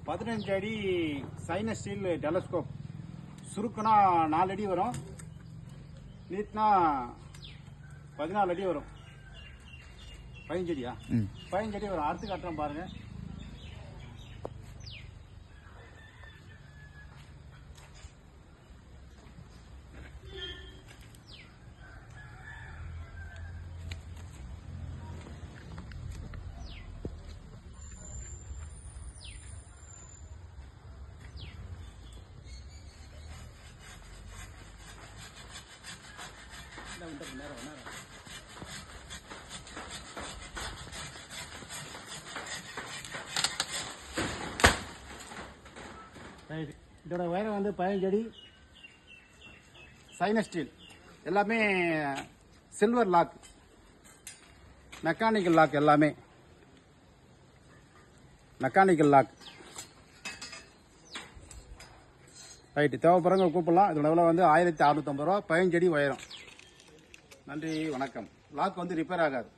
15 அடி sinus steel telescope. சுருக்குனா 4 அடி வரும், நீட்னா 14 அடி வரும். 15 அடியா? 15 அடி வரும். அடுத்து கட்டுறோம் பாருங்க. இதோட உயரம் வந்து 15 அடி. சைனஸ் ஸ்டீல் எல்லாமே சில்வர் லாக், மெக்கானிக்கல் லாக், எல்லாமே மெக்கானிக்கல் லாக். ரைட்டு, தேவைப்படுறவங்க கூப்பிடலாம். இதோட விலை வந்து 1650 ரூபா. 15 அடி உயரம். நன்றி, வணக்கம். லாக் வந்து ரிப்பேர் ஆகாது.